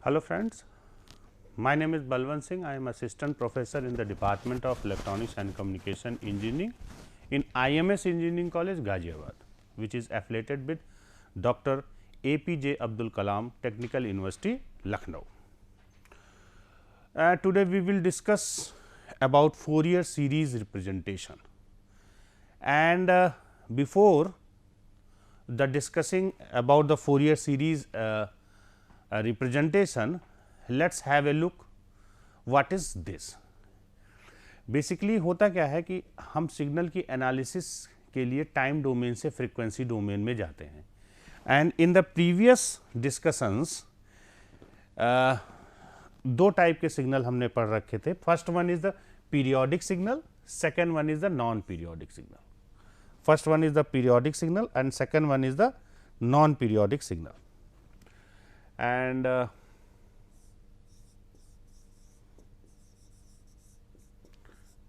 Hello friends, my name is Balwant Singh. I am assistant professor in the Department of Electronics and Communication Engineering in IMS Engineering College, Ghaziabad, which is affiliated with Dr. APJ Abdul Kalam Technical University, Lucknow. Today we will discuss about Fourier series representation, and before the discussing about the Fourier series representation, let us have a look what is this. Basically होता क्या है कि हम signal की analysis के लिए time domain से frequency domain में जाते हैं, and in the previous discussions दो टाइप के सिग्नल हमने पढ़ रखे थे. First one is the periodic signal, second one is the non periodic signal. First one is the periodic signal and second one is the non periodic signal. And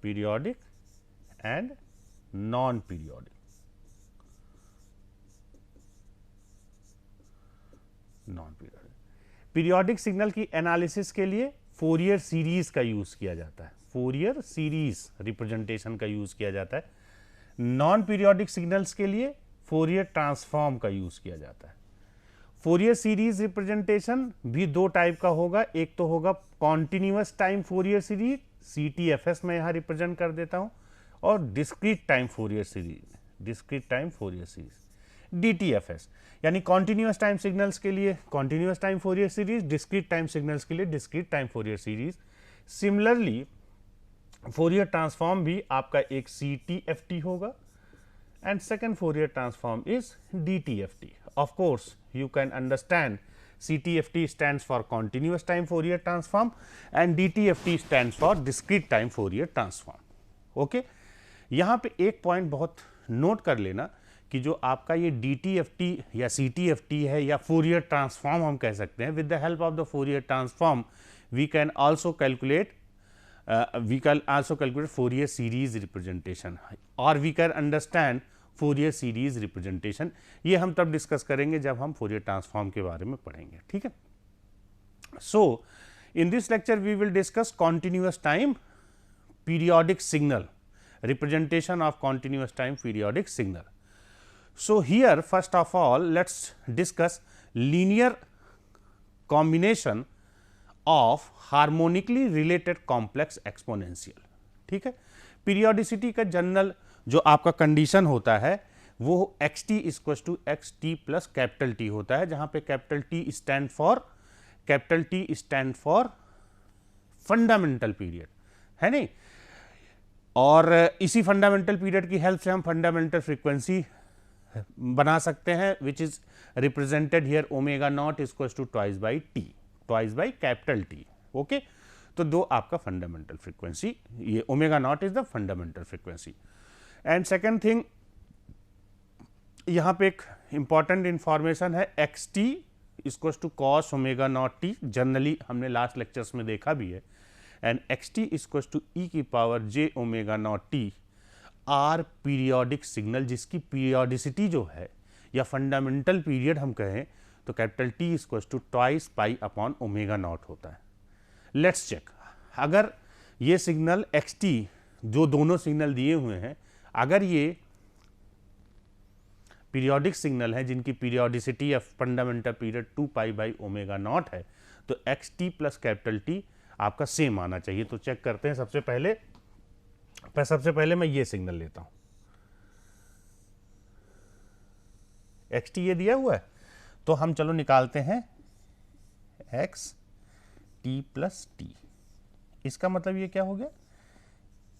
periodic and non-periodic. Periodic signal की analysis के लिए Fourier series का use किया जाता है, Fourier series representation का use किया जाता है. नॉन पीरियोडिक सिग्नल्स के लिए फोरियर ट्रांसफॉर्म का यूज किया जाता है. फोरियर सीरीज रिप्रेजेंटेशन भी दो टाइप का होगा. एक तो होगा continuous time Fourier series, CTFS मैं यहाँ रिप्रेजेंट कर देता हूँ, और discrete time Fourier series, discrete time Fourier series DTFS, यानी कॉन्टिन्यूअस टाइम सिग्नल्स के लिए continuous time Fourier series, discrete time signals के लिए discrete time Fourier series. Similarly Fourier transform भी आपका एक CTFT होगा, and second Fourier transform is DTFT. Of course, you can understand CTFT stands for continuous time Fourier transform and DTFT stands for discrete time Fourier transform. Okay? यहाँ पे एक point बहुत note कर लेना कि जो आपका ये DTFT या CTFT है या Fourier transform हम कह सकते हैं, with the help of the Fourier transform we can also calculate Fourier series representation or we can understand Fourier series representation. ये हम तब डिस्कस करेंगे जब हम Fourier ट्रांसफॉर्म के बारे में पढ़ेंगे. ठीक है. So in this lecture we will discuss continuous time periodic signal, representation of continuous time periodic signal. So here first of all let's discuss linear combination of harmonically related complex exponential. ठीक है. Periodicity का general जो आपका condition होता है वो xt equal to x t plus capital T होता है, जहां पे capital T stand for fundamental period, है नहीं. और इसी फंडामेंटल पीरियड की हेल्प से हम फंडामेंटल फ्रीक्वेंसी बना सकते हैं, which is represented here omega naught equal to twice by capital T. Okay, तो दो आपका फंडामेंटल फ्रीक्वेंसी, ये omega not is the fundamental frequency. And second thing, यहाँ पे एक इंपॉर्टेंट इंफॉर्मेशन है, x t equal to cos omega naught t, generally हमने last lectures में देखा भी है, and x t equal to e की power j omega naught t are periodic signal, जिसकी पीरियोडिसिटी जो है या फंडामेंटल पीरियड हम कहें तो capital T equal to twice pi upon omega not होता है. लेट्स चेक, अगर ये सिग्नल एक्स टी जो दोनों सिग्नल दिए हुए हैं, अगर ये पीरियोडिक सिग्नल है जिनकी पीरियोडिसिटी या fundamental period 2 pi by omega not है, तो x t plus capital T आपका सेम आना चाहिए. तो चेक करते हैं. सबसे पहले मैं ये सिग्नल लेता हूं, एक्स टी ये दिया हुआ है, तो हम चलो निकालते हैं एक्स टी प्लस टी. इसका मतलब ये क्या हो गया,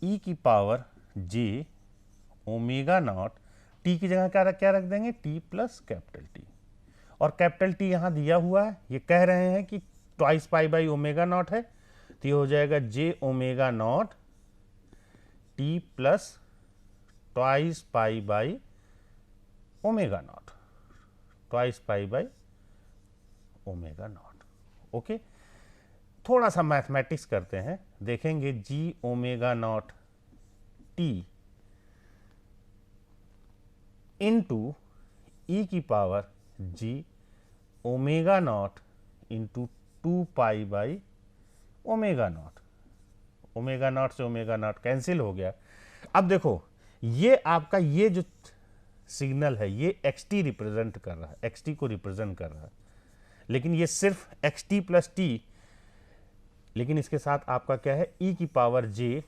ई की power j omega naught, t की जगह क्या रख देंगे, टी प्लस कैपिटल टी. और कैपिटल टी यहाँ दिया हुआ है, ये कह रहे हैं कि twice pi by omega not है, तो ये हो जाएगा j omega naught t plus twice pi by omega naught, twice pi by omega naught. Okay, थोड़ा सा मैथमेटिक्स करते हैं, देखेंगे j omega naught t into e की power ji omega not into 2 pi by omega not. Omega not से omega not cancel हो गया। अब देखो ये आपका ये जो सिग्नल है ये xt रिप्रेजेंट कर रहा है, xt को रिप्रेजेंट कर रहा है, लेकिन ये सिर्फ xt प्लस टी, लेकिन इसके साथ आपका क्या है e की पावर j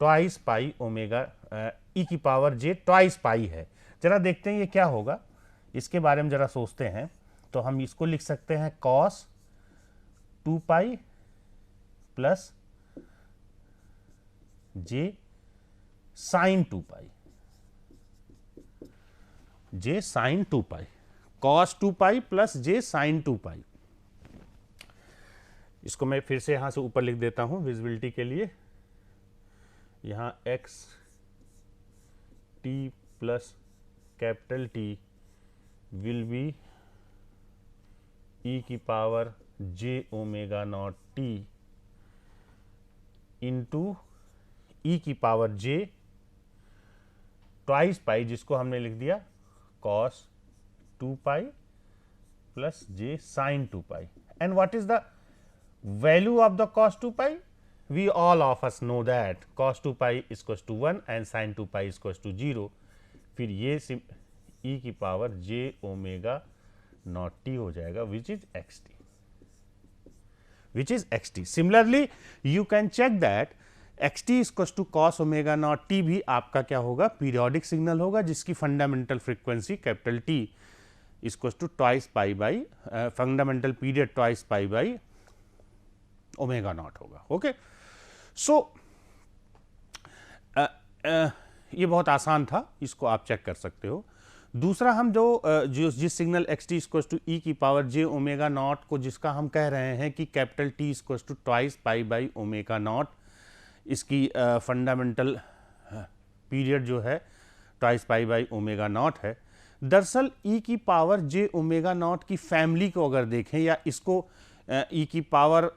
ट्वाइस पाई ओमेगा, e की पावर j ट्वाइस पाई है। जरा देखते हैं ये क्या होगा, इसके बारे में जरा सोचते हैं। तो हम इसको लिख सकते हैं cos 2 pi plus j sine 2 pi, j sine 2 pi, cos 2 pi plus j sine 2 pi. इसको मैं फिर से यहां से ऊपर लिख देता हूं विजिबिलिटी के लिए। यहां x t plus capital T will be e की power j omega not t into e की पावर j ट्वाइस पाई, जिसको हमने लिख दिया cos 2 pi plus j sine 2 pi. And what is the value of the cos 2 pi? We all of us know that cos 2 pi is equals to 1 and sin 2 pi is equals to 0. फिर ये e की power j omega not t हो जाएगा which is xt, which is xt. Similarly, you can check that xt is equals to cos omega naught t भी आपका क्या होगा, periodic signal होगा जिसकी fundamental frequency capital T is equals to twice pi by fundamental period twice pi by omega not होगा। Okay, सो ये बहुत आसान था, इसको आप चेक कर सकते हो। दूसरा हम जिस signal xt equals to e की पावर j ओमेगा नॉट को जिसका हम कह रहे हैं कि capital T equals to twice pi by omega not, इसकी फंडामेंटल पीरियड जो है twice pi by omega not है। दरअसल e की पावर j ओमेगा नॉट की फैमिली को अगर देखें या इसको e की पावर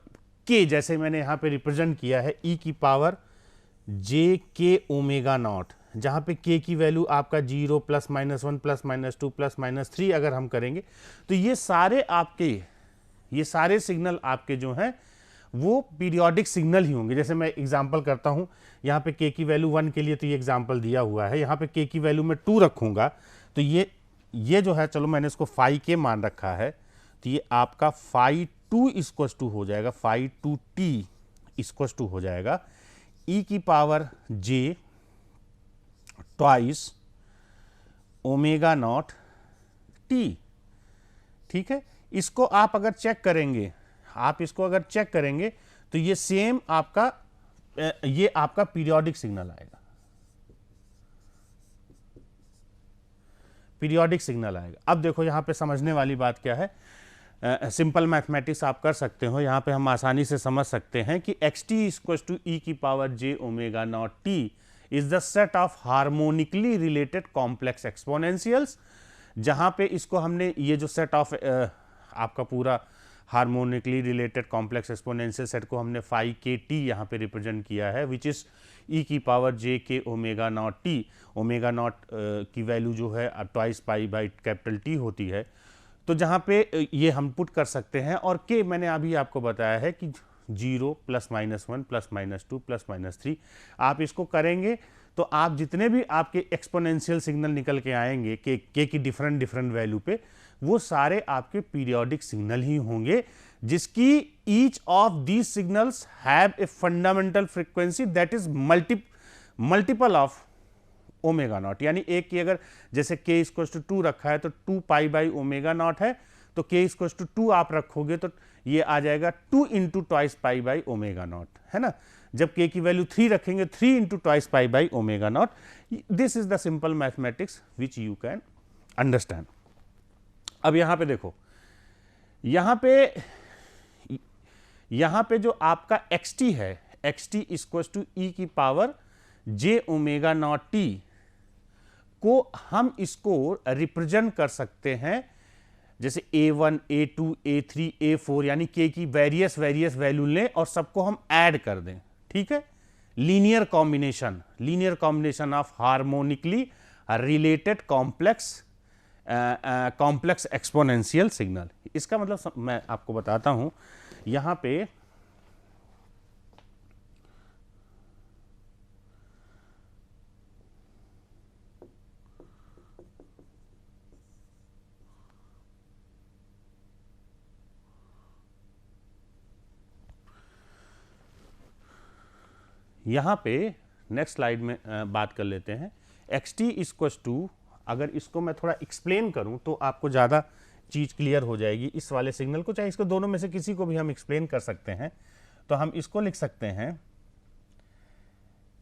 k जैसे मैंने यहाँ पे रिप्रेजेंट किया है e की power j k omega not, जहाँ पे k की वैल्यू आपका 0 plus minus 1 plus minus 2 plus minus 3 अगर हम करेंगे तो ये सारे सिग्नल आपके जो हैं वो पीरियोडिक सिग्नल ही होंगे। जैसे मैं एग्जांपल करता हूँ, यहाँ पे k की वैल्यू 1 के लिए तो ये एग्जांपल दिया हुआ है, यहाँ पे k की वैल्यू मैं 2 रखूँगा तो ये जो है, चलो मैंने इसको फाई k मान रखा है, तो ये आपका फाई 2 इक्वल्स टू हो जाएगा, फाई 2 t इक्वल्स टू हो जाएगा e की power j twice omega naught t। ठीक है, इसको आप अगर चेक करेंगे, तो ये सेम आपका पीरियोडिक सिग्नल आएगा, अब देखो यहाँ पे समझने वाली बात क्या है, सिंपल मैथमेटिक्स आप कर सकते हो। यहाँ पे हम आसानी से समझ सकते हैं कि xt इक्वल्स टू e की power j omega not t is the set of harmonically related complex एक्सपोनेंशियल्स, जहाँ पे इसको हमने ये जो सेट ऑफ आपका पूरा harmonically related complex exponential set को हमने फाई के टी यहाँ पे रिप्रेजेंट किया है, विच इज e की power j k omega not t। Omega not की वैल्यू जो है twice pi by capital T होती है, तो जहाँ पे ये हम पुट कर सकते हैं। और k मैंने अभी आपको बताया है कि 0 plus minus 1 plus minus 2 plus minus 3, आप इसको करेंगे तो आप जितने भी आपके एक्सपोनेंशियल सिग्नल निकल के आएंगे k की डिफरेंट वैल्यू पे, वो सारे आपके पीरियोडिक सिग्नल ही होंगे जिसकी each of these signals have a fundamental frequency that is multiple of omega naught. यानी एक की अगर जैसे k इक्वल्स टू 2 रखा है तो 2 पाई बाई ओमेगा नॉट है, तो k इक्वल्स टू 2 आप रखोगे तो ये आ जाएगा 2 into twice pi by omega not, है ना। जब k की वैल्यू 3 रखेंगे 3 into twice pi by omega not. This is the simple mathematics which you can understand. अब यहाँ पे देखो, यहाँ पे जो आपका xt है, xt इक्वल्स टू e की power j omega not t को हम इसको रिप्रेजेंट कर सकते हैं जैसे a1, a2, a3, a4, यानी k की वेरियस वैल्यू लें और सबको हम ऐड कर दें। ठीक है, linear combination of harmonically related complex complex exponential signal. इसका मतलब मैं आपको बताता हूं, यहां पे नेक्स्ट स्लाइड में बात कर लेते हैं। एक्स टी इक्वल्स टू, अगर इसको मैं थोड़ा एक्सप्लेन करूं तो आपको ज़्यादा चीज़ क्लियर हो जाएगी इस वाले सिग्नल को, चाहे इसको दोनों में से किसी को भी हम एक्सप्लेन कर सकते हैं। तो हम इसको लिख सकते हैं,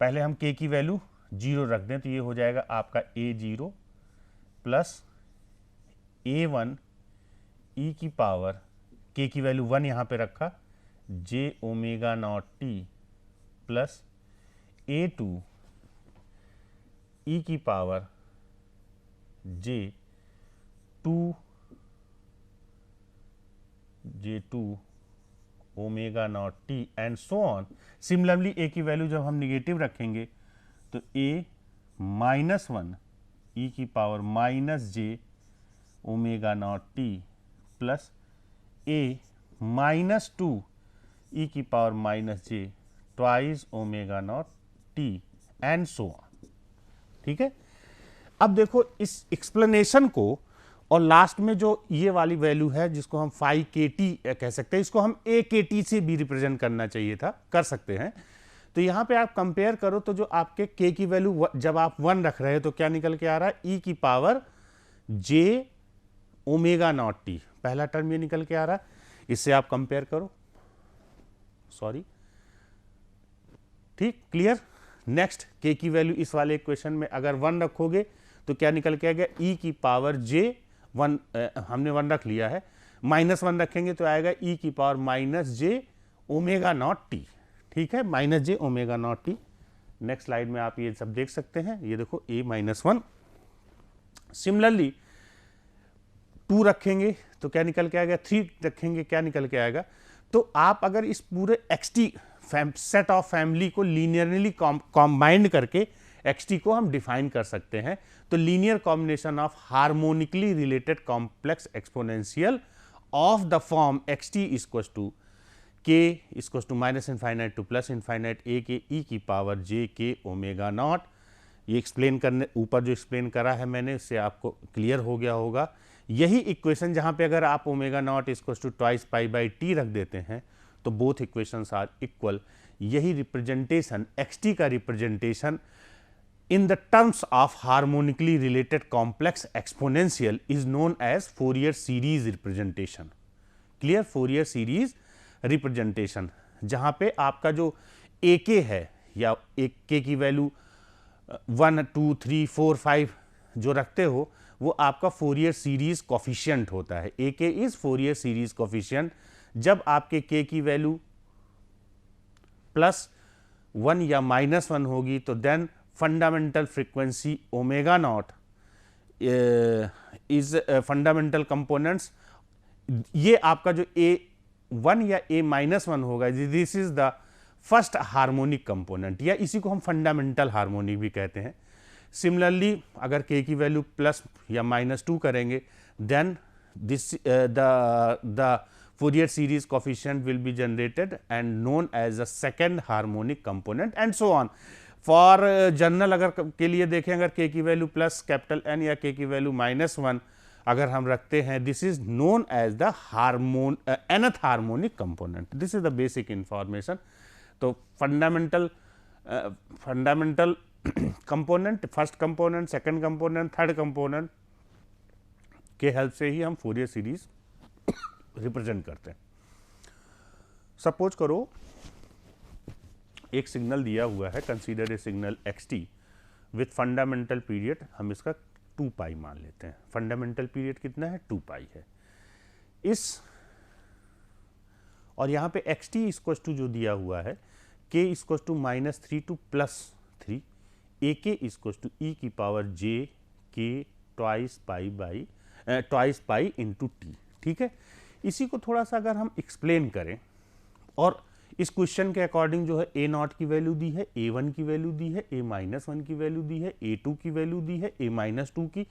पहले हम k की वैल्यू 0 रख दें तो ये हो जाएगा आपका a0 प्लस a1 e की पावर, k की वैल्यू 1 यहाँ पे रखा, j omega not t plus a2 e की power j2 omega naught t and so on. Similarly a की वैल्यू जब हम निगेटिव रखेंगे तो a माइनस 1 e की power minus j omega not t plus a minus 2 e की power minus j twice omega naught t and so on. ठीक है, अब देखो इस एक्सप्लेनेशन को और लास्ट में जो ये वाली वैल्यू है जिसको हम फाई के टी कह सकते हैं, इसको हम ए के टी से भी रिप्रेजेंट करना चाहिए था, कर सकते हैं। तो यहाँ पे आप कंपेयर करो तो जो आपके के की वैल्यू जब आप 1 रख रहे हैं तो क्या निकल के आ रहा है, ई की power j omega naught T, पहला टर्म ये निकल के आ रहा है। इससे आप कंपेयर करो, सॉरी, ठीक, क्लियर। नेक्स्ट के की वैल्यू इस वाले इक्वेशन में अगर 1 रखोगे तो क्या निकल के आ गया, ई की पावर जे 1, हमने 1 रख लिया है, माइनस 1 रखेंगे तो आएगा ई की पावर माइनस जे ओमेगा नॉट टी। ठीक है, माइनस जे omega naught T. Next slide में आप ये सब देख सकते हैं, ये देखो a माइनस 1। सिमिलरली 2 रखेंगे तो क्या निकल के आएगा, 3 रखेंगे क्या निकल के आएगा। तो आप अगर इस पूरे x t set of family को लीनियरली कॉम्बाइंड करके एक्स टी को हम डिफाइन कर सकते हैं। तो linear combination of harmonically related complex exponential of the form x t equals to k equals to minus infinite to plus infinite a k e की power जे के omega not. ये explain करने, ऊपर जो एक्सप्लेन करा है मैंने, उससे आपको क्लियर हो गया होगा। यही इक्वेशन जहाँ पे अगर आप omega not equals to twice pi by T रख देते हैं तो बोथ इक्वेशंस आर इक्वल। यही रिप्रेजेंटेशन एक्स टी का representation in the terms of harmonically related complex exponential is known as Fourier series representation. Clear? Fourier series representation, जहाँ पे आपका जो a k है या एक k की वैल्यू 1, 2, 3, 4, 5 जो रखते हो वो आपका फोरियर सीरीज कोफिशिएंट होता है। a k is Fourier series coefficient. जब आपके k की वैल्यू +1 या -1 होगी तो then fundamental frequency omega not is fundamental components, ये आपका जो a1 या a-1 होगा, this is the first harmonic component, या इसी को हम फंडामेंटल हार्मोनिक भी कहते हैं। सिमिलरली अगर k की वैल्यू प्लस या -2 करेंगे then this the Fourier series coefficient will be generated and known as the second harmonic component and so on. For general अगर के लिए देखें, अगर k की वैल्यू प्लस कैपिटल N या k की वैल्यू -1 अगर हम रखते हैं, this is known as the nth harmonic component. This is the basic information. तो fundamental component, first component, second component, third component के हेल्प से ही हम फोरियर सीरीज रिप्रेजेंट करते हैं। सपोज करो एक सिग्नल दिया हुआ है, consider a signal x T with fundamental period, हम इसका 2 पाई मान लेते हैं। फंडामेंटल पीरियड कितना है, 2 पाई है इस, और यहाँ पे एक्स टी इक्वल्स टू जो दिया हुआ है के इक्वल्स टू -3 टू +3, ए के इक्वल्स टू ई की पावर जे के ट्वाइस पाई इंटू टी। ठीक है, इसी को थोड़ा सा अगर हम एक्सप्लेन करें, और इस क्वेश्चन के अकॉर्डिंग जो है a नॉट की वैल्यू दी है, a1 की वैल्यू दी है, a-1 की वैल्यू दी है, a2 की वैल्यू दी है, a-2 की,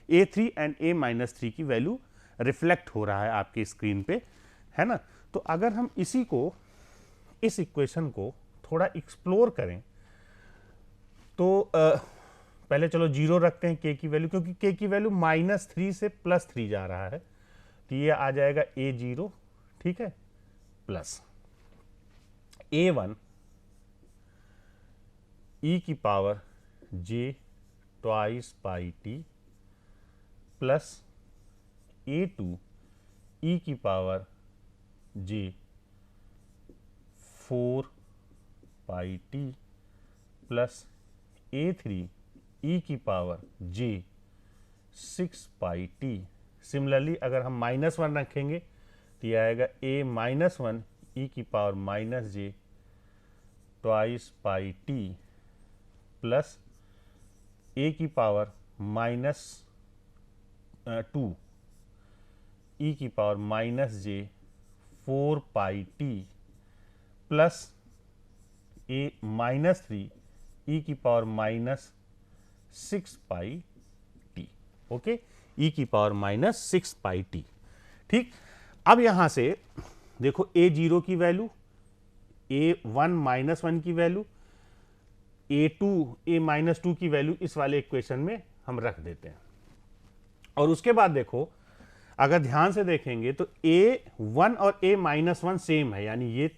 A3 एंड A-3 की वैल्यू रिफ्लेक्ट हो रहा है आपकी स्क्रीन पे, है ना। तो अगर हम इसी को, इस इक्वेशन को थोड़ा एक्सप्लोर करें तो पहले चलो 0 रखते हैं k की वैल्यू, क्योंकि k की वैल्यू -3 से +3 जा रहा है, तो ये आ जाएगा A0, ठीक है, प्लस A1 e की पावर j ट्वाइस पाई टी प्लस A2 e की पावर j 4 पाई टी प्लस A3 e की power j 6 pi T. Similarly अगर हम -1 रखेंगे तो ये आएगा A-1 e की power -j twice pi T plus a की पावर -2 e की पावर -j 4 पाई टी प्लस A-3 e की power -6 pi T. Okay, e की पावर -6 पाई टी। ठीक, अब यहां से देखो A0 की वैल्यू, A1 की वैल्यू, A2 A-2 की वैल्यू इस वाले इक्वेशन में हम रख देते हैं। और उसके बाद देखो, अगर ध्यान से देखेंगे तो A1 और A-1 सेम है, यानी ये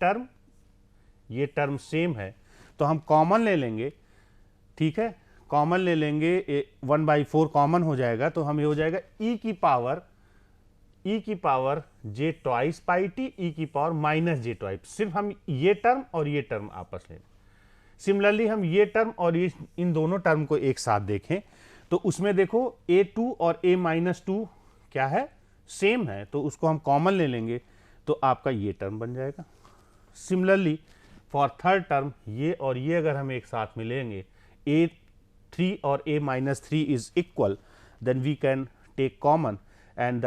टर्म सेम है, तो हम कॉमन ले लेंगे, ठीक है, कॉमन ले लेंगे, 1/4 कॉमन हो जाएगा, तो हमें हो जाएगा e की power j twice pi T e की पावर -j ट्वाइस। सिर्फ हम ये टर्म और ये टर्म आपस में। सिमिलरली हम ये टर्म और ये, इन दोनों टर्म को एक साथ देखें तो उसमें देखो A2 और A-2 क्या है, सेम है, तो उसको हम कॉमन ले लेंगे तो आपका ये टर्म बन जाएगा। सिमिलरली फॉर थर्ड टर्म, ये और ये अगर हम एक साथ में लेंगे, A3 और A-3 is equal, then we can take common and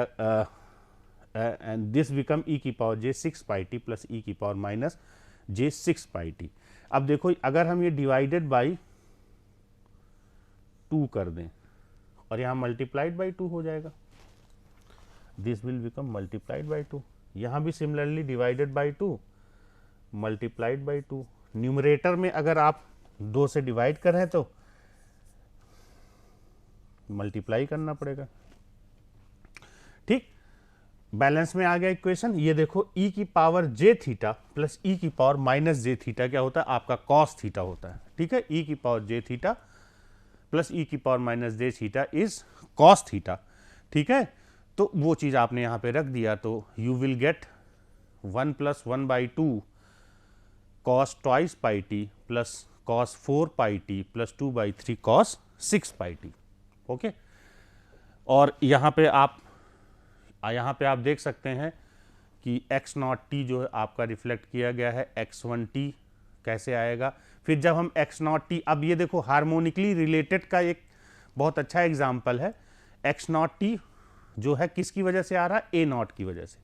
this become e की पावर j 6 पाई टी प्लस e की पावर -j 6 पाई टी। अब देखो अगर हम ये डिवाइडेड बाई 2 कर दें और यहाँ मल्टीप्लाइड बाई 2 हो जाएगा, this will become multiplied by 2। यहाँ भी similarly divided by 2 multiplied by 2। Numerator में अगर आप 2 से डिवाइड कर रहे हैं तो मल्टीप्लाई करना पड़ेगा। ठीक, बैलेंस में आ गया इक्वेशन। ये देखो e की power j theta plus e की पावर -j थीटा क्या होता है, आपका cos थीटा होता है। ठीक है, e की power j theta plus e की power -j theta is cos theta. ठीक है, तो वो चीज आपने यहां पे रख दिया, तो you will gate 1 + 1/2 cos twice pi T plus cos 4 pi T plus 2/3 cos 6 pi T. Okay, और यहाँ पे आप देख सकते हैं कि x0t जो है आपका रिफ्लेक्ट किया गया है, x1t कैसे आएगा। फिर जब हम x0t, अब ये देखो हार्मोनिकली रिलेटेड का एक बहुत अच्छा एग्जाम्पल है। x0t जो है किसकी वजह से आ रहा है, a0 की वजह से।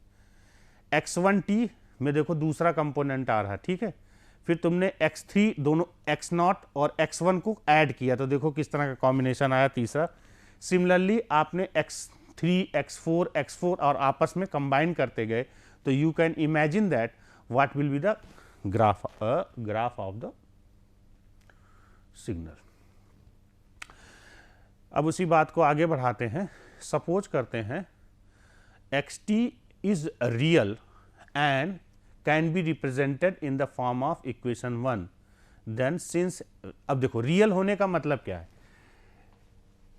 x1t में देखो दूसरा कंपोनेंट आ रहा है, ठीक है। फिर तुमने x3 दोनों x0 और x1 को ऐड किया तो देखो किस तरह का कॉम्बिनेशन आया तीसरा। सिमिलरली आपने x3 x4 और आपस में कंबाइन करते गए तो you can imagine that what will be the graph of the signal. अब उसी बात को आगे बढ़ाते हैं। सपोज करते हैं xt is real and can be represented in the form of equation 1, then since, अब देखो रियल होने का मतलब क्या है,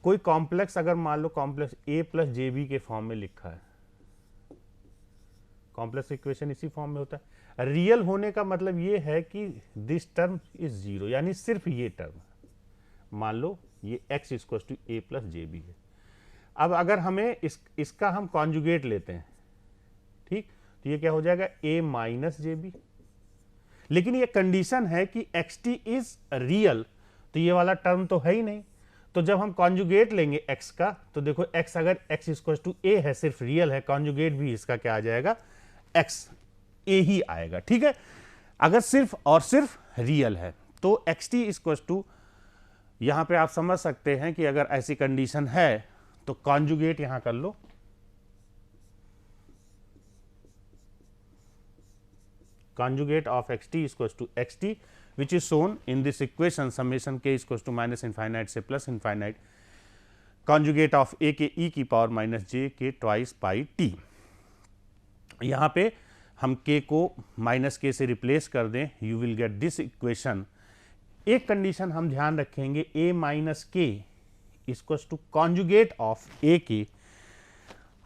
कोई कॉम्प्लेक्स अगर मान लो complex a plus j b के फॉर्म में लिखा है, कॉम्प्लेक्स इक्वेशन इसी फॉर्म में होता है। रियल होने का मतलब ये है कि दिस टर्म इज जीरो, यानी सिर्फ ये टर्म, मान लो ये x equal to a plus j b है। अब अगर हमें इसका हम कॉन्जुगेट लेते हैं, ठीक, तो ये क्या हो जाएगा a माइनस जे बी। लेकिन ये कंडीशन है कि xt इज रियल, तो ये वाला टर्म तो है ही नहीं। तो जब हम कॉन्जुगेट लेंगे x का, तो देखो x अगर x इक्वल टू a है, सिर्फ रियल है, कॉन्जुगेट भी इसका क्या आ जाएगा, x a ही आएगा। ठीक है, अगर सिर्फ और सिर्फ रियल है तो xt इक्वल टू, यहां पे आप समझ सकते हैं कि अगर ऐसी कंडीशन है तो कॉन्जुगेट यहां कर लो, conjugate of xt is equals to xt which is shown in this equation summation k is equals to minus infinite से plus infinite conjugate of a k e की पावर माइनस j के twice पाई t। यहाँ पे हम k को minus k से replace कर दें, you will get this equation. एक कंडीशन हम ध्यान रखेंगे, a minus k equals to conjugate of a k.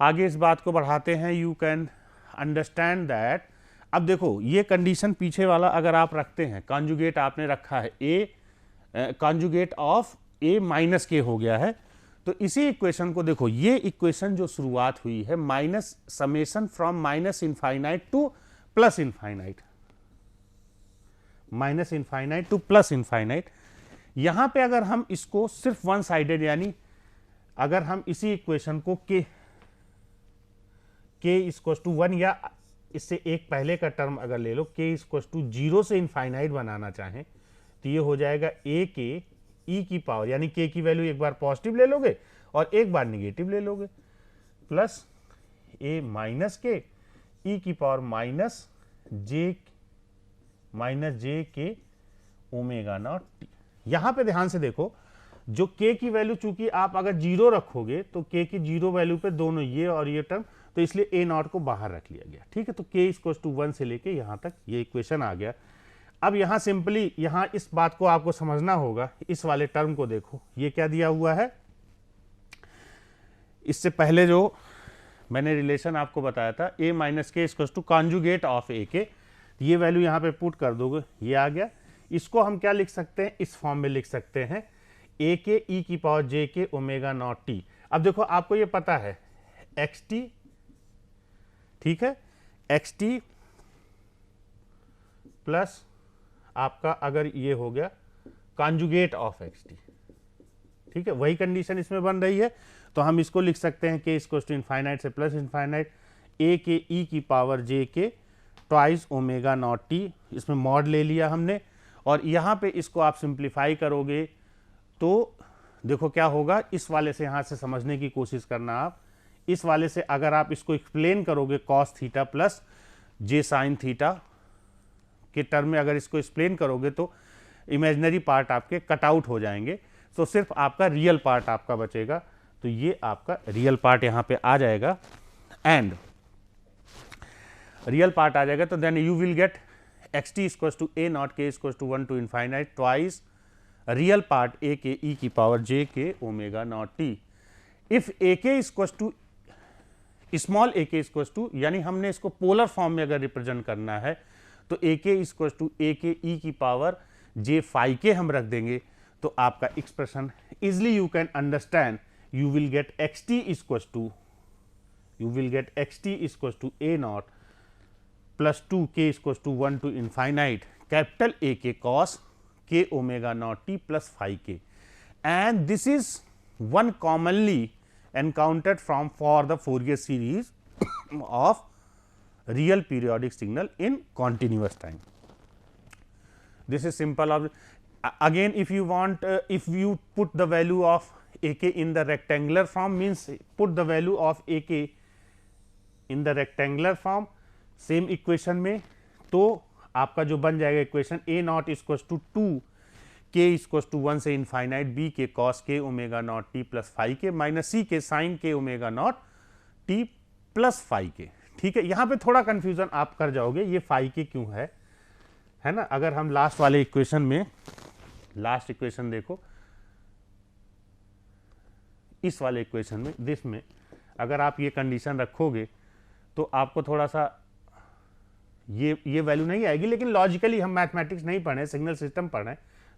आगे इस बात को बढ़ाते हैं, यू कैन अंडरस्टैंड दैट। अब देखो ये कंडीशन पीछे वाला अगर आप रखते हैं, कॉन्जुगेट आपने रखा है a conjugate of a minus के हो गया है, तो इसी इक्वेशन को देखो, ये इक्वेशन जो शुरुआत हुई है minus summation from minus infinite to plus infinite, minus infinite to plus infinite. यहां पे अगर हम इसको सिर्फ वन साइडेड, यानी अगर हम इसी इक्वेशन को k इक्वल्स टू 1 या इससे एक पहले का टर्म अगर ले लो, k इक्वल्स टू 0 से इनफाइनाइट बनाना चाहें तो ये हो जाएगा a के e की पावर, यानी k की वैल्यू एक बार पॉजिटिव ले लोगे और एक बार निगेटिव ले लोगे, प्लस a माइनस के e की power minus j k omega not t। यहां पे ध्यान से देखो, जो k की वैल्यू चूंकि आप अगर 0 रखोगे तो k की 0 वैल्यू पे दोनों ये और ये टर्म, तो इसलिए a नॉट को बाहर रख लिया गया, ठीक है। तो k इक्वल्स टू 1 से लेके यहां तक ये इक्वेशन आ गया। अब यहां सिंपली यहां इस बात को आपको समझना होगा, इस वाले टर्म को देखो, ये क्या दिया हुआ है। इससे पहले जो मैंने रिलेशन आपको बताया था, a minus k equals to conjugate of a k, ये वैल्यू यहां पे पुट कर दोगे, ये आ गया। इसको हम क्या लिख सकते हैं, इस फॉर्म में लिख सकते हैं, a के e की power j k omega not t। अब देखो आपको ये पता है xt, ठीक है, xt प्लस आपका अगर ये हो गया कॉन्जुगेट ऑफ xt, ठीक है, वही कंडीशन इसमें बन रही है। तो हम इसको लिख सकते हैं k इक्वल्स टू इनफाइनाइट से plus infinite a k e की पावर j के ट्वाइस ओमेगा नॉट t, इसमें मॉड ले लिया हमने, और यहाँ पे इसको आप सिंप्लीफाई करोगे तो देखो क्या होगा। इस वाले से यहाँ से समझने की कोशिश करना आप, इस वाले से अगर आप इसको एक्सप्लेन करोगे कॉस थीटा प्लस जे साइन थीटा के टर्म में अगर इसको एक्सप्लेन करोगे तो इमेजिनरी पार्ट आपके कट आउट हो जाएंगे, तो सिर्फ आपका रियल पार्ट आपका बचेगा। तो ये आपका रियल पार्ट यहाँ पे आ जाएगा, एंड रियल पार्ट आ जाएगा, तो then you will get xt equals to a not k equals to 1 to infinite twice real part a k e की power j k omega not t। If a k equals to small a k equals to, यानी हमने इसको polar form में अगर represent करना है तो a k equals to a k e की पावर j फाई के हम रख देंगे, तो आपका expression easily you can understand, you will get xt equals to a naught plus 2k equals to 1 to infinite capital A k cos k omega not t plus phi k, and this is one commonly encountered from for the Fourier series of real periodic signal in continuous time. This is simple. Of again, if you want, if you put the value of ak in the rectangular form, means put the value of ak in the rectangular form same equation में, तो आपका जो बन जाएगा equation a not equals to 2 k equals to 1 से infinite b k cos k omega not t plus phi k minus c k sine k omega not t plus phi k, ठीक है। यहाँ पे थोड़ा कंफ्यूजन आप कर जाओगे, ये फाई के क्यों है ना। अगर हम लास्ट वाले इक्वेशन में, लास्ट इक्वेशन देखो, इस वाले इक्वेशन में दिस में अगर आप ये कंडीशन रखोगे तो आपको थोड़ा सा ये वैल्यू नहीं आएगी, लेकिन लॉजिकली हम मैथमेटिक्स नहीं पढ़े, सिग्नल सिस्टम पढ़े,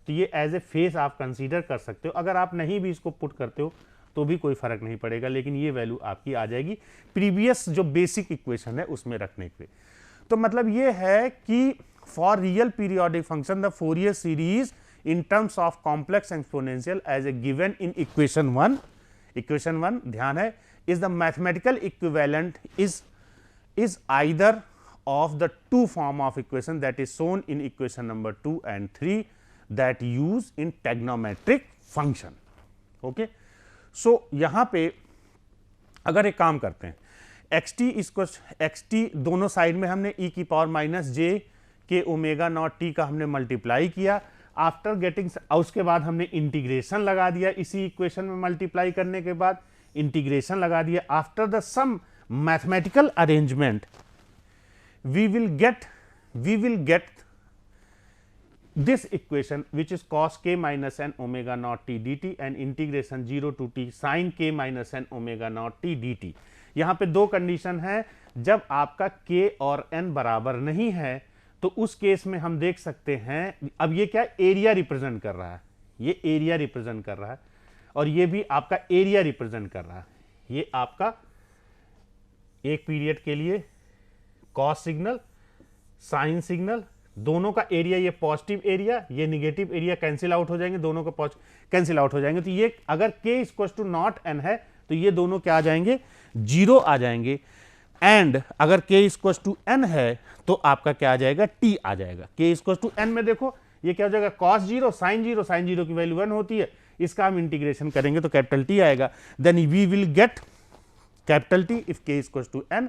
तो ये एज ए फेस आप कंसीडर कर सकते हो। अगर आप नहीं भी इसको पुट करते हो तो भी कोई फर्क नहीं पड़ेगा, लेकिन ये वैल्यू आपकी आ जाएगी प्रीवियस जो बेसिक इक्वेशन है उसमें रखने पे। तो मतलब ये है कि for real periodic function the Fourier series in terms of complex exponential as a given in equation 1 ध्यान है, is the mathematical equivalent is either of the two form of equation that is shown in equation number 2 and 3 that use in trigonometric function. Okay. So, यहाँ पे अगर एक काम करते हैं, x T इसको एक्स टी दोनों साइड में हमने ई की पावर माइनस जे के ओमेगा नॉट टी का हमने मल्टीप्लाई किया, आफ्टर गेटिंग उसके बाद हमने इंटीग्रेशन लगा दिया, इसी इक्वेशन में मल्टीप्लाई करने के बाद इंटीग्रेशन लगा दिया, after the sum mathematical arrangement we will get this equation which is cos k minus n omega naught t dt and integration 0 to t sin k minus n omega naught t dt। यहाँ पे दो condition है, जब आपका k और n बराबर नहीं है तो उस केस में हम देख सकते हैं, अब ये क्या एरिया रिप्रेजेंट कर रहा है, ये एरिया रिप्रेजेंट कर रहा है और ये भी आपका एरिया रिप्रेजेंट कर रहा है। ये आपका एक पीरियड के लिए कॉस सिग्नल, साइन सिग्नल, दोनों का एरिया, ये पॉजिटिव एरिया, ये निगेटिव एरिया कैंसिल आउट हो जाएंगे, दोनों का कैंसिल आउट हो जाएंगे। तो ये अगर k equals to not n है तो ये दोनों क्या आ जाएंगे, जीरो आ जाएंगे। एंड अगर k इक्वल्स टू n है तो आपका क्या आ जाएगा, t आ जाएगा। k इक्वल्स टू n में देखो ये क्या हो जाएगा, cos zero sine zero, sine zero की वैल्यू 1 होती है, इसका हम इंटीग्रेशन करेंगे तो कैपिटल T आएगा। Then we will get capital T if k equals to n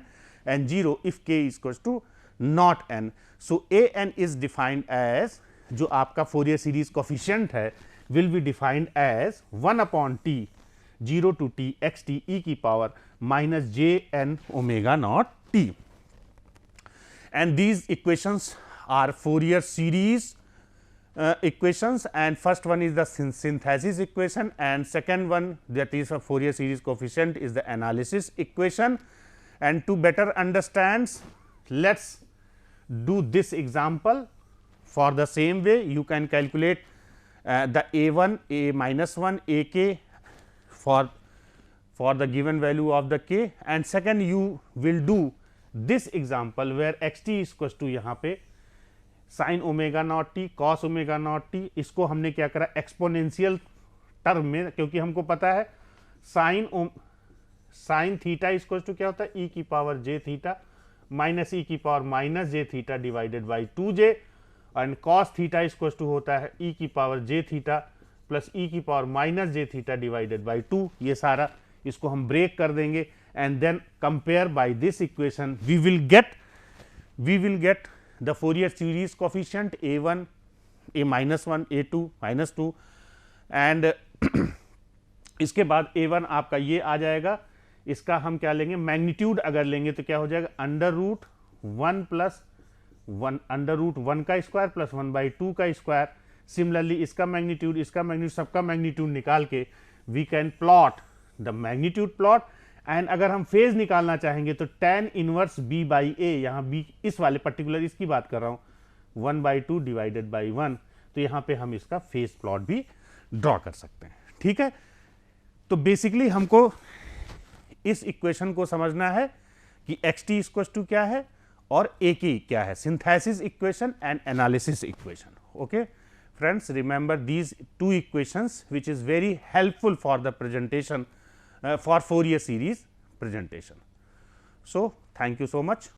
and 0 if k is equals to not n. So a n is defined as, जो आपका फोरियर सीरीज कोफिशिएंट है will be defined as 1 upon t 0 to t x t e की power minus j n omega naught t, and these equations are Fourier series equations, and first one is the synthesis equation and second one, that is a Fourier series coefficient, is the analysis equation. And to better understand, let's do this example. For the same way you can calculate the a1, a minus 1, a k for the given value of the k, and second you will do this example where x t is equals to यहाँ पे sin omega naught T cos omega naught T, इसको हमने क्या करा exponential term में, क्योंकि हमको पता है साइन थीटा इक्वल टू क्या होता है, ई की power j theta minus e की power minus j theta divided by 2 j, and cos theta equal to होता है ई की power j theta plus e की power minus j theta divided by 2। ये सारा इसको हम ब्रेक कर देंगे and then compare by this equation we will get the Fourier series coefficient a1, a minus 1, a2 minus 2, and इसके बाद a1 आपका ये आ जाएगा, इसका हम क्या लेंगे, मैग्नीट्यूड अगर लेंगे तो क्या हो जाएगा, under root 1 plus 1, under root 1 का स्क्वायर प्लस 1/2 का स्क्वायर। सिमिलरली इसका मैग्नीट्यूड, सबका मैग्नीट्यूड निकाल के we can plot the magnitude plot, and अगर हम फेज निकालना चाहेंगे तो tan inverse b by a, यहाँ b इस वाले पर्टिकुलर इसकी बात कर रहा हूँ, 1/2 डिवाइडेड बाई 1, तो यहाँ पे हम इसका फेज प्लॉट भी ड्रॉ कर सकते हैं। ठीक है, तो बेसिकली हमको इस इक्वेशन को समझना है कि एक्स टी इक्वल टू क्या है और ए की क्या है, synthesis equation and analysis equation. Okay friends, remember these two equations which is very helpful for the presentation, for Fourier series presentation. So thank you so much.